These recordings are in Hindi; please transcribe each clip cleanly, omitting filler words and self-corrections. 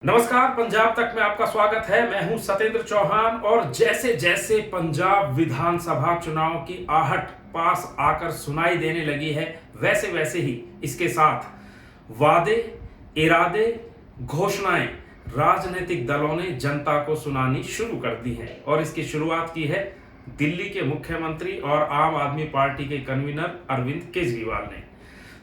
नमस्कार, पंजाब तक में आपका स्वागत है। मैं हूं सतेंद्र चौहान और जैसे जैसे पंजाब विधानसभा चुनाव की आहट पास आकर सुनाई देने लगी है, वैसे वैसे ही इसके साथ वादे, इरादे, घोषणाएं राजनीतिक दलों ने जनता को सुनानी शुरू कर दी है। और इसकी शुरुआत की है दिल्ली के मुख्यमंत्री और आम आदमी पार्टी के कन्वीनर अरविंद केजरीवाल ने।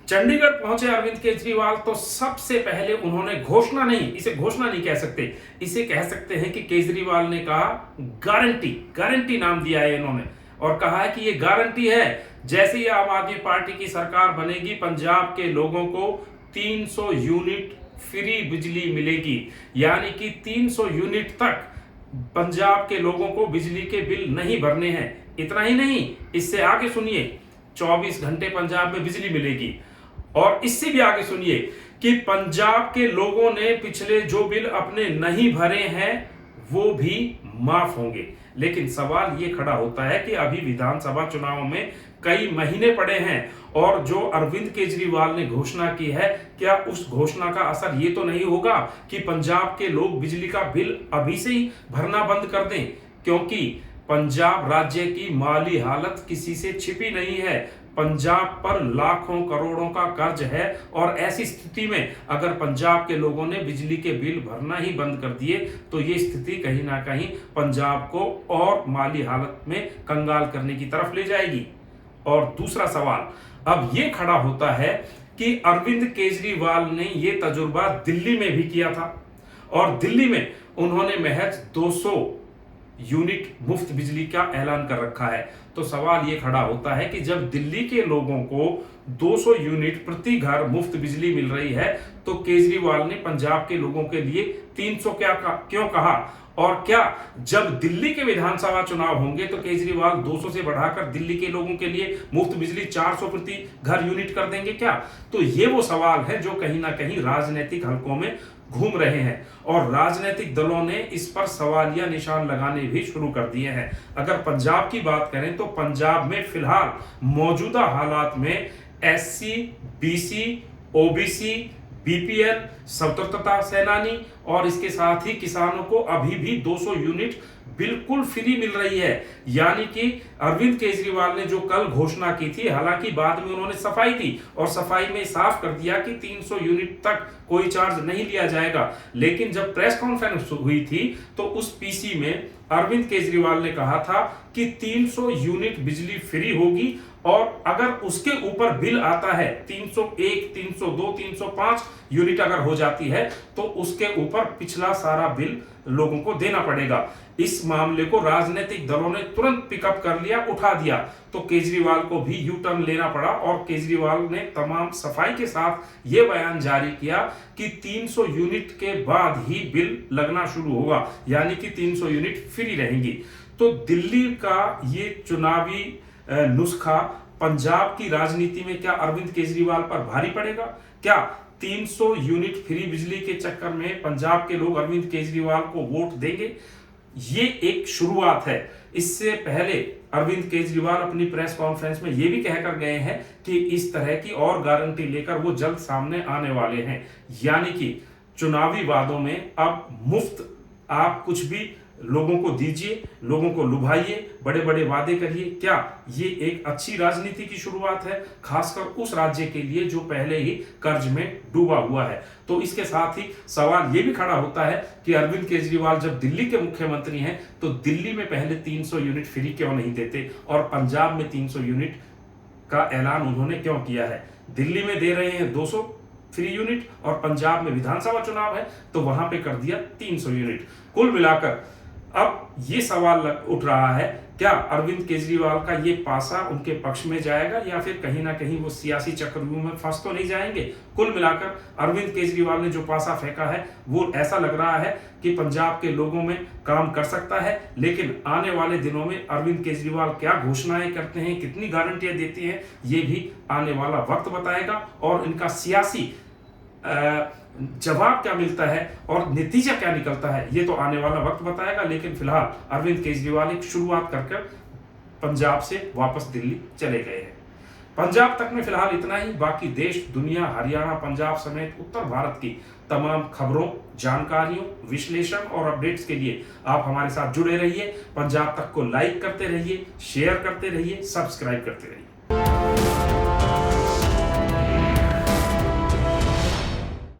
चंडीगढ़ पहुंचे अरविंद केजरीवाल तो सबसे पहले उन्होंने घोषणा नहीं, इसे घोषणा नहीं कह सकते, इसे कह सकते हैं कि केजरीवाल ने कहा गारंटी, गारंटी नाम दिया है इन्होंने और कहा है कि ये गारंटी है जैसे ही आम आदमी पार्टी की सरकार बनेगी पंजाब के लोगों को 300 यूनिट फ्री बिजली मिलेगी। यानी कि 300 यूनिट तक पंजाब के लोगों को बिजली के बिल नहीं भरने हैं। इतना ही नहीं, इससे आगे सुनिए, 24 घंटे पंजाब में बिजली मिलेगी। और इससे भी आगे सुनिए कि पंजाब के लोगों ने पिछले जो बिल अपने नहीं भरे हैं वो भी माफ होंगे। लेकिन सवाल ये खड़ा होता है कि अभी विधानसभा चुनाव में कई महीने पड़े हैं और जो अरविंद केजरीवाल ने घोषणा की है, क्या उस घोषणा का असर ये तो नहीं होगा कि पंजाब के लोग बिजली का बिल अभी से ही भरना बंद कर दें? क्योंकि पंजाब राज्य की माली हालत किसी से छिपी नहीं है। पंजाब पर लाखों करोड़ों का कर्ज है और ऐसी स्थिति में अगर पंजाब के लोगों ने बिजली के बिल भरना ही बंद कर दिए तो ये स्थिति कहीं ना कहीं पंजाब को और माली हालत में कंगाल करने की तरफ ले जाएगी। और दूसरा सवाल अब ये खड़ा होता है कि अरविंद केजरीवाल ने ये तजुर्बा दिल्ली में भी किया था और दिल्ली में उन्होंने महज 200 यूनिट मुफ्त बिजली का ऐलान कर रखा है। तो सवाल ये खड़ा होता है कि जब दिल्ली के लोगों को 200 यूनिट प्रति घर मुफ्त बिजली मिल रही है तो केजरीवाल ने पंजाब के लोगों के लिए 300 क्यों कहा? और क्या जब दिल्ली के विधानसभा चुनाव होंगे तो केजरीवाल 200 से बढ़ाकर दिल्ली के लोगों के लिए मुफ्त बिजली 400 प्रति घर यूनिट कर देंगे क्या? तो ये वो सवाल है जो कहीं ना कहीं राजनीतिक हलकों में घूम रहे हैं और राजनीतिक दलों ने इस पर सवालिया निशान लगाने भी शुरू कर दिए हैं। अगर पंजाब की बात करें तो पंजाब में फिलहाल मौजूदा हालात में एससी, बीसी, ओबीसी, बीपीएल, स्वतंत्रता सेनानी और इसके साथ ही किसानों को अभी भी 200 यूनिट बिल्कुल फ्री मिल रही है। यानी कि अरविंद केजरीवाल ने जो कल घोषणा की थी, हालांकि बाद में उन्होंने सफाई दी और सफाई में साफ कर दिया कि 300 यूनिट तक कोई चार्ज नहीं लिया जाएगा। लेकिन जब प्रेस कॉन्फ्रेंस हुई थी तो उस पीसी में अरविंद केजरीवाल ने कहा था कि 300 यूनिट बिजली फ्री होगी और अगर उसके ऊपर बिल आता है 301, 302, 305 यूनिट अगर हो जाती है तो उसके ऊपर पिछला सारा बिल लोगों को देना पड़ेगा। इस मामले को राजनीतिक दलों ने तुरंत पिकअप कर लिया, उठा दिया। तो केजरीवाल को भी यू टर्न लेना पड़ा और केजरीवाल ने तमाम सफाई के साथ यह बयान जारी किया कि 300 यूनिट के बाद ही बिल लगना शुरू होगा, यानी कि 300 यूनिट फ्री रहेंगी। तो दिल्ली का ये चुनावी नुस्खा पंजाब की राजनीति में क्या अरविंद केजरीवाल पर भारी पड़ेगा? क्या 300 यूनिट फ्री बिजली के चक्कर में पंजाब के लोग अरविंद केजरीवाल को वोट देंगे? ये एक शुरुआत है। इससे पहले अरविंद केजरीवाल अपनी प्रेस कॉन्फ्रेंस में ये भी कहकर गए हैं कि इस तरह की और गारंटी लेकर वो जल्द सामने आने वाले हैं। यानी कि चुनावी वादों में अब मुफ्त आप कुछ भी लोगों को दीजिए, लोगों को लुभाइए, बड़े बड़े वादे करिए। क्या ये एक अच्छी राजनीति की शुरुआत है, खासकर उस राज्य के लिए जो पहले ही कर्ज में डूबा हुआ है? तो इसके साथ ही सवाल ये भी खड़ा होता है कि अरविंद केजरीवाल जब दिल्ली के मुख्यमंत्री हैं तो दिल्ली में पहले 300 यूनिट फ्री क्यों नहीं देते और पंजाब में 300 यूनिट का ऐलान उन्होंने क्यों किया है? दिल्ली में दे रहे हैं 200 फ्री यूनिट और पंजाब में विधानसभा चुनाव है तो वहां पे कर दिया 300 यूनिट। कुल मिलाकर अब ये सवाल उठ रहा है, क्या अरविंद केजरीवाल का ये पासा उनके पक्ष में जाएगा या फिर कहीं ना कहीं वो सियासी चक्रव्यूह में फंस तो नहीं जाएंगे? कुल मिलाकर अरविंद केजरीवाल ने जो पासा फेंका है वो ऐसा लग रहा है कि पंजाब के लोगों में काम कर सकता है। लेकिन आने वाले दिनों में अरविंद केजरीवाल क्या घोषणाएं करते हैं, कितनी गारंटियां देते हैं, ये भी आने वाला वक्त बताएगा और इनका सियासी जवाब क्या मिलता है और नतीजा क्या निकलता है ये तो आने वाला वक्त बताएगा। लेकिन फिलहाल अरविंद केजरीवाल एक शुरुआत कर पंजाब से वापस दिल्ली चले गए हैं। पंजाब तक में फिलहाल इतना ही। बाकी देश, दुनिया, हरियाणा, पंजाब समेत उत्तर भारत की तमाम खबरों, जानकारियों, विश्लेषण और अपडेट्स के लिए आप हमारे साथ जुड़े रहिए। पंजाब तक को लाइक करते रहिए, शेयर करते रहिए, सब्सक्राइब करते रहिए।